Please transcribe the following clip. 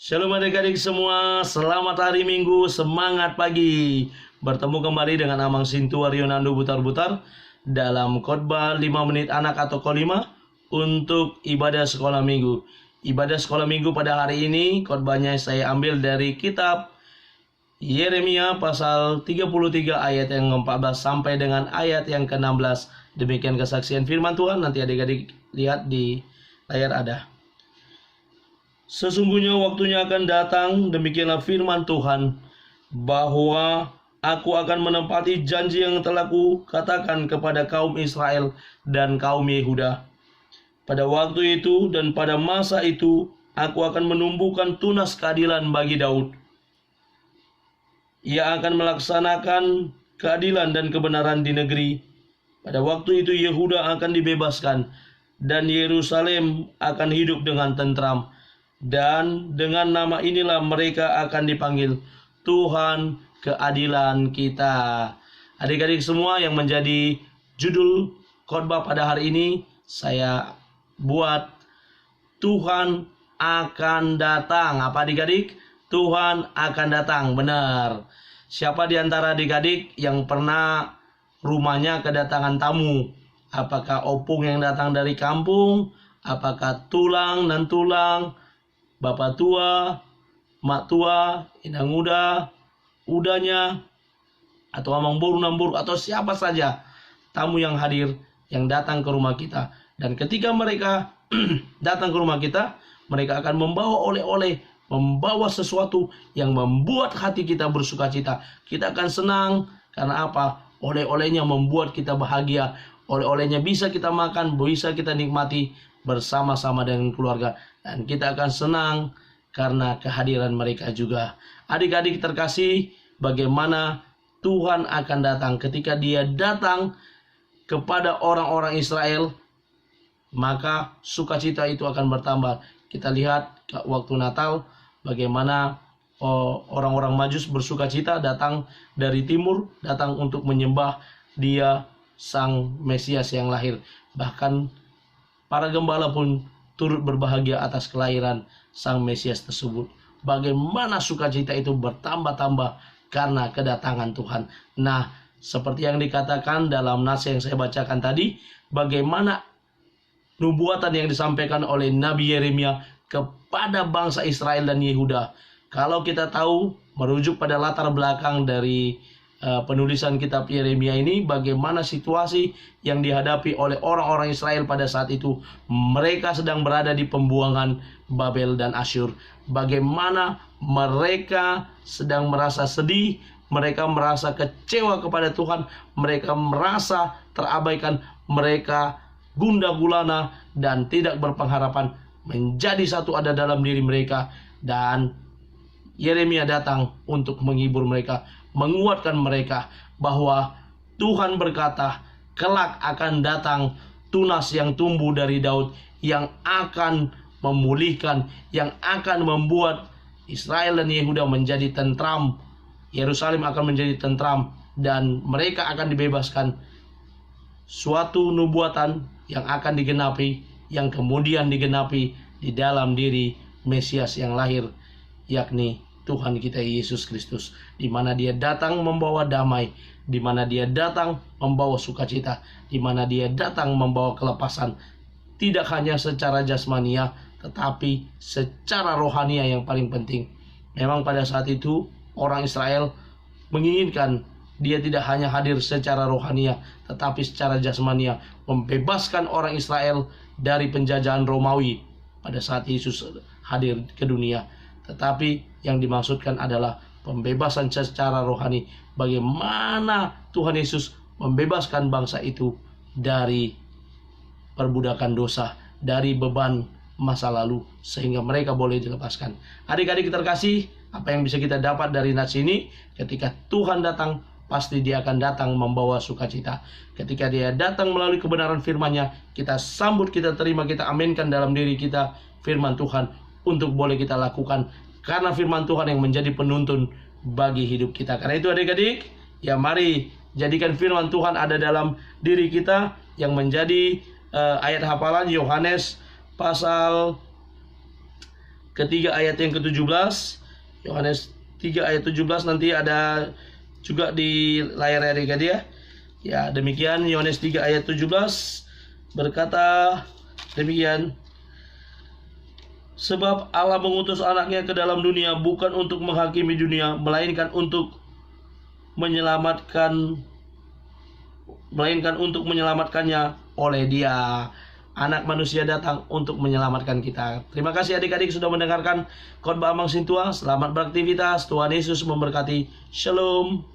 Shalom adik-adik semua, selamat hari Minggu, semangat pagi. Bertemu kembali dengan Amang Sintuar Yonando Butar-Butar dalam khotbah 5 menit anak atau kolima untuk ibadah sekolah minggu. Ibadah sekolah minggu pada hari ini, khotbahnya saya ambil dari kitab Yeremia pasal 33 ayat yang ke-14 sampai dengan ayat yang ke-16. Demikian kesaksian firman Tuhan, nanti adik-adik lihat di layar ada. Sesungguhnya waktunya akan datang, demikianlah firman Tuhan, bahwa aku akan menepati janji yang telah kukatakan kepada kaum Israel dan kaum Yehuda. Pada waktu itu dan pada masa itu, aku akan menumbuhkan tunas keadilan bagi Daud. Ia akan melaksanakan keadilan dan kebenaran di negeri. Pada waktu itu Yehuda akan dibebaskan, dan Yerusalem akan hidup dengan tentram. Dan dengan nama inilah mereka akan dipanggil Tuhan keadilan kita. Adik-adik semua, yang menjadi judul khotbah pada hari ini saya buat Tuhan akan datang. Apa adik-adik? Tuhan akan datang, benar. Siapa di antara adik-adik yang pernah rumahnya kedatangan tamu? Apakah opung yang datang dari kampung? Apakah tulang dan tulang? Bapak tua, mak tua, inang udanya, atau amang boru nambur, atau siapa saja tamu yang hadir, yang datang ke rumah kita. Dan ketika mereka datang ke rumah kita, mereka akan membawa oleh-oleh, membawa sesuatu yang membuat hati kita bersuka cita. Kita akan senang, karena apa? Oleh-olehnya membuat kita bahagia. Oleh-olehnya bisa kita makan, bisa kita nikmati bersama-sama dengan keluarga. Dan kita akan senang karena kehadiran mereka juga. Adik-adik terkasih, bagaimana Tuhan akan datang? Ketika Dia datang kepada orang-orang Israel, maka sukacita itu akan bertambah. Kita lihat waktu Natal, bagaimana orang-orang Majus bersukacita datang dari timur, datang untuk menyembah Dia Sang Mesias yang lahir. Bahkan para gembala pun turut berbahagia atas kelahiran Sang Mesias tersebut. Bagaimana sukacita itu bertambah-tambah karena kedatangan Tuhan. Nah, seperti yang dikatakan dalam nas yang saya bacakan tadi, bagaimana nubuatan yang disampaikan oleh Nabi Yeremia kepada bangsa Israel dan Yehuda. Kalau kita tahu, merujuk pada latar belakang dari penulisan kitab Yeremia ini, bagaimana situasi yang dihadapi oleh orang-orang Israel pada saat itu. Mereka sedang berada di pembuangan Babel dan Asyur. Bagaimana mereka sedang merasa sedih, mereka merasa kecewa kepada Tuhan, mereka merasa terabaikan, mereka gundah gulana dan tidak berpengharapan. Menjadi satu ada dalam diri mereka, dan Yeremia datang untuk menghibur mereka, menguatkan mereka, bahwa Tuhan berkata, kelak akan datang tunas yang tumbuh dari Daud, yang akan memulihkan, yang akan membuat Israel dan Yehuda menjadi tentram. Yerusalem akan menjadi tentram, dan mereka akan dibebaskan. Suatu nubuatan yang akan digenapi, yang kemudian digenapi di dalam diri Mesias yang lahir, yakni Tuhan kita Yesus Kristus, di mana Dia datang membawa damai, di mana Dia datang membawa sukacita, di mana Dia datang membawa kelepasan, tidak hanya secara jasmania, tetapi secara rohania yang paling penting. Memang pada saat itu orang Israel menginginkan Dia tidak hanya hadir secara rohania, tetapi secara jasmania, membebaskan orang Israel dari penjajahan Romawi pada saat Yesus hadir ke dunia. Tetapi yang dimaksudkan adalah pembebasan secara rohani. Bagaimana Tuhan Yesus membebaskan bangsa itu dari perbudakan dosa, dari beban masa lalu, sehingga mereka boleh dilepaskan. Adik-adik terkasih, apa yang bisa kita dapat dari nas ini? Ketika Tuhan datang, pasti Dia akan datang membawa sukacita. Ketika Dia datang melalui kebenaran firman-Nya, kita sambut, kita terima, kita aminkan dalam diri kita firman Tuhan untuk boleh kita lakukan, karena firman Tuhan yang menjadi penuntun bagi hidup kita. Karena itu adik-adik, ya mari jadikan firman Tuhan ada dalam diri kita, yang menjadi ayat hafalan Yohanes pasal ketiga ayat yang ke-17. Yohanes 3 ayat 17 nanti ada juga di layar adik-adik ya. Ya, demikian Yohanes 3 ayat 17 berkata demikian. Sebab Allah mengutus anaknya ke dalam dunia bukan untuk menghakimi dunia, melainkan untuk menyelamatkannya oleh Dia. Anak manusia datang untuk menyelamatkan kita. Terima kasih adik-adik sudah mendengarkan khotbah Amang Sintua. Selamat beraktivitas. Tuhan Yesus memberkati. Shalom.